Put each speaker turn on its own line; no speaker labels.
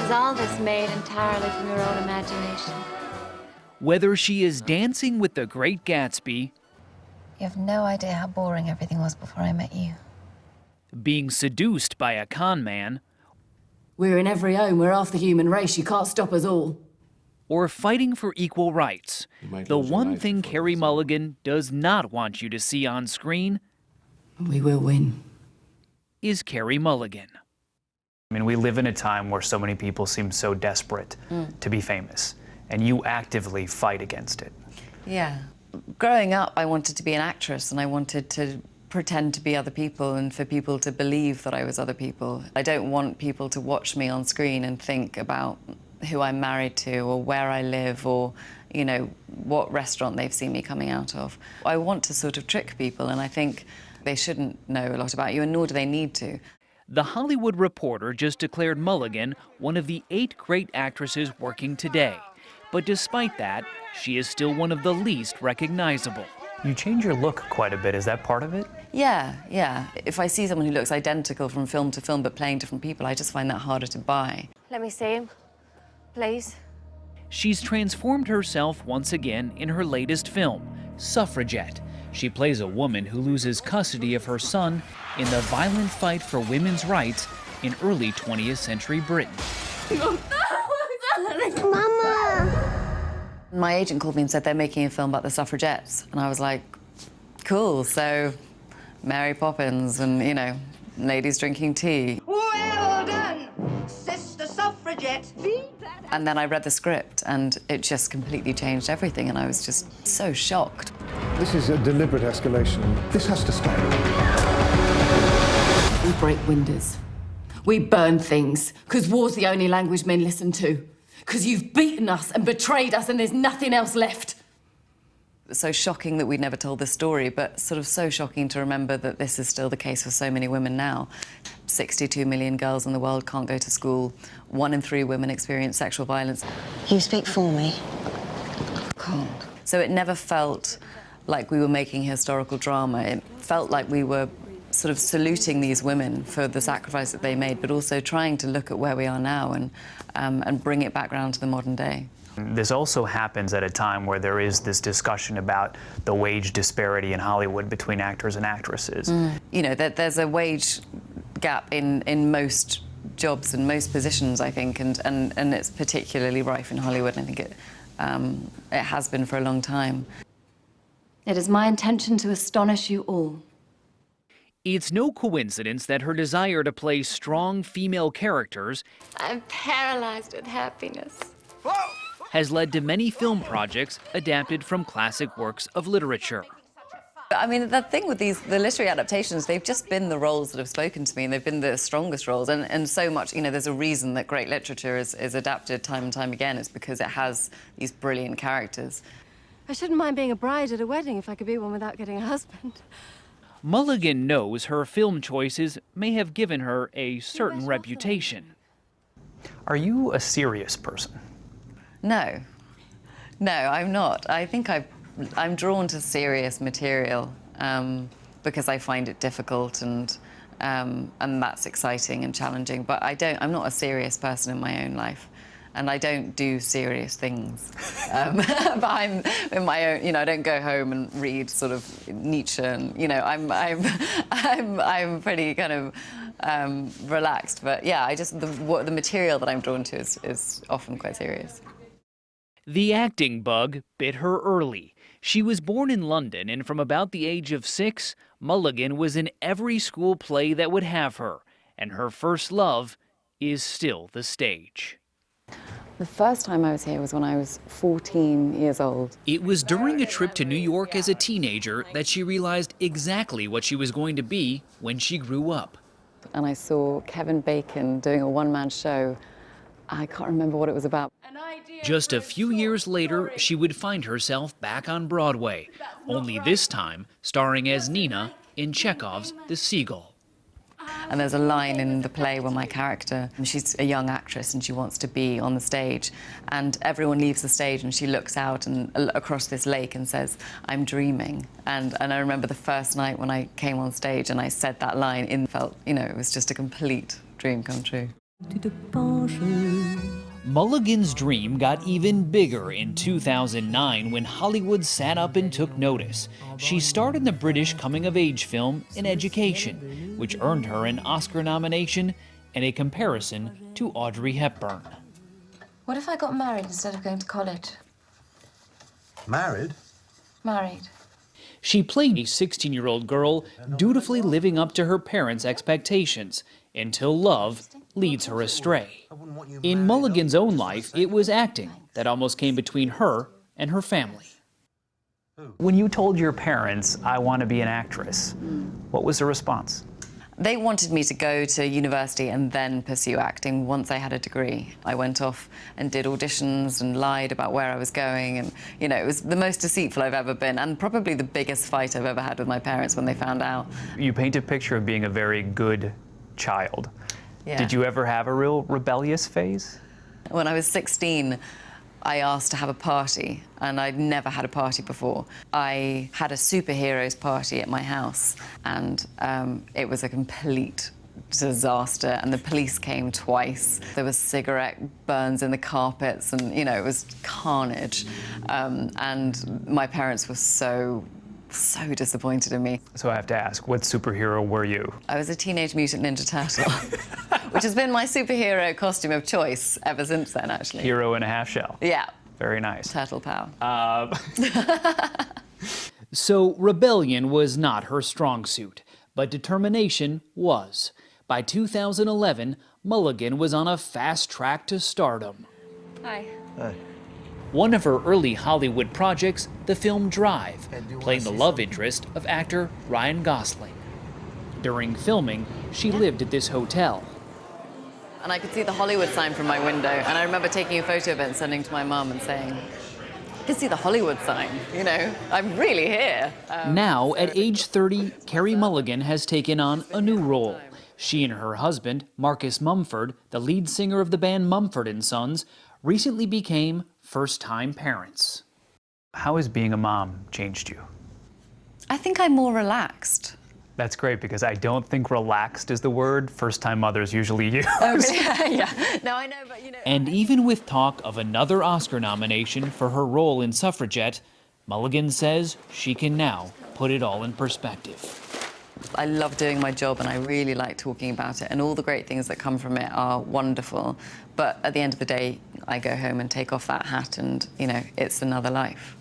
Is all this made entirely from your own imagination?
Whether she is dancing with the Great Gatsby,
You have no idea how boring everything was before I met you.
being seduced by a con man,
We're in every home. We're half the human race. You can't stop us all.
or fighting for equal rights, the
lose your
one
life
thing
before
Carey
this ends.
Mulligan does not want you to see on screen
We will win.
is Carey Mulligan.
I mean, we live in a time where so many people seem so desperate to be famous, and you actively fight against it.
Yeah. Growing up, I wanted to be an actress, and I wanted to pretend to be other people and for people to believe that I was other people. I don't want people to watch me on screen and think about who I'm married to or where I live or, you know, what restaurant they've seen me coming out of. I want to sort of trick people, and I think they shouldn't know a lot about you, and nor do they need to.
The Hollywood Reporter just declared Mulligan one of the 8 great actresses working today. But despite that, she is still one of the least recognizable.
You change your look quite a bit. Is that part of it?
Yeah. If I see someone who looks identical from film to film but playing different people, I just find that harder to buy.
Let me see him, please.
She's transformed herself once again in her latest film, Suffragette. She plays a woman who loses custody of her son in the violent fight for women's rights in early 20th century Britain.
My agent called me and said they're making a film about the suffragettes, and I was like, cool, so Mary Poppins and, you know, ladies drinking tea.
Well done, Sister Suffragette.
And then I read the script, and it just completely changed everything, and I was just so shocked.
This is a deliberate escalation. This has to stop.
We break windows. We burn things, because war's the only language men listen to. Because you've beaten us and betrayed us and there's nothing else left.
So shocking that we'd never told this story, but sort of so shocking to remember that this is still the case for so many women now. 62 million girls in the world can't go to school. 1 in 3 women experience sexual violence.
You speak for me.
Can't. So it never felt like we were making historical drama. It felt like we were sort of saluting these women for the sacrifice that they made, but also trying to look at where we are now and bring it back around to the modern day.
This also happens at a time where there is this discussion about the wage disparity in Hollywood between actors and actresses.
You know, there's a wage gap in most jobs and most positions, I think, and it's particularly rife in Hollywood. I think it has been for a long time.
It is my intention to astonish you all.
It's no coincidence that her desire to play strong female characters
I'm paralyzed with happiness.
has led to many film projects adapted from classic works of literature.
I mean, the thing with the literary adaptations, they've just been the roles that have spoken to me, and they've been the strongest roles. And so much, you know, there's a reason that great literature is adapted time and time again. It's because it has these brilliant characters.
I shouldn't mind being a bride at a wedding if I could be one without getting a husband.
Mulligan knows her film choices may have given her a certain reputation.
Are you a serious person?
No, I'm not. I think I'm drawn to serious material because I find it difficult and that's exciting and challenging. But I'm not a serious person in my own life, and I don't do serious things. But I'm in my own. You know, I don't go home and read sort of Nietzsche, and you know, I'm pretty kind of relaxed. But yeah, the material that I'm drawn to is often quite serious.
The acting bug bit her early. She was born in London, and from about the age of 6, Mulligan was in every school play that would have her, and her first love is still the stage.
The first time I was here was when I was 14 years old.
It was during a trip to New York as a teenager that she realized exactly what she was going to be when she grew up.
And I saw Kevin Bacon doing a one-man show. I can't remember what it was about.
Just a few years later, she would find herself back on Broadway, only this time starring as Nina in Chekhov's The Seagull.
And there's a line in the play where my character, she's a young actress and she wants to be on the stage, and everyone leaves the stage and she looks out and across this lake and says, "I'm dreaming." And I remember the first night when I came on stage and I said that line, it felt, you know, it was just a complete dream come true.
Mulligan's dream got even bigger in 2009 when Hollywood sat up and took notice. She starred in the British coming-of-age film In Education, which earned her an Oscar nomination and a comparison to Audrey Hepburn.
What if I got married instead of going to college?
Married?
Married.
She played a 16-year-old girl dutifully living up to her parents' expectations until love leads her astray. In Mulligan's own life, it was acting that almost came between her and her family.
When you told your parents, I want to be an actress, what was the response?
They wanted me to go to university and then pursue acting once I had a degree. I went off and did auditions and lied about where I was going, and you know, it was the most deceitful I've ever been, and probably the biggest fight I've ever had with my parents when they found out.
You paint a picture of being a very good child.
Yeah.
Did you ever have a real rebellious phase?
When I was 16, I asked to have a party, and I'd never had a party before. I had a superheroes party at my house, and it was a complete disaster, and the police came twice. There was cigarette burns in the carpets, and, you know, it was carnage. And my parents were so disappointed in me.
So I have to ask, what superhero were you?
I was a Teenage Mutant Ninja Turtle, which has been my superhero costume of choice ever since then, actually.
Hero in a half shell.
Yeah.
Very nice.
Turtle power.
So rebellion was not her strong suit, but determination was. By 2011, Mulligan was on a fast track to stardom.
Hi.
Hey.
One of her early Hollywood projects, the film Drive, playing the love interest of actor Ryan Gosling. During filming, she lived at this hotel.
And I could see the Hollywood sign from my window, and I remember taking a photo of it and sending to my mum and saying, I can see the Hollywood sign, you know, I'm really here.
Now, at age 30, Carey Mulligan has taken on a new role. She and her husband, Marcus Mumford, the lead singer of the band Mumford & Sons, recently became first-time parents.
How has being a mom changed you?
I think I'm more relaxed.
That's great, because I don't think relaxed is the word first-time mothers usually use.
Okay, yeah. No, I know, but you know.
And even with talk of another Oscar nomination for her role in Suffragette, Mulligan says she can now put it all in perspective.
I love doing my job, and I really like talking about it, and all the great things that come from it are wonderful. But at the end of the day, I go home and take off that hat, and, you know, it's another life.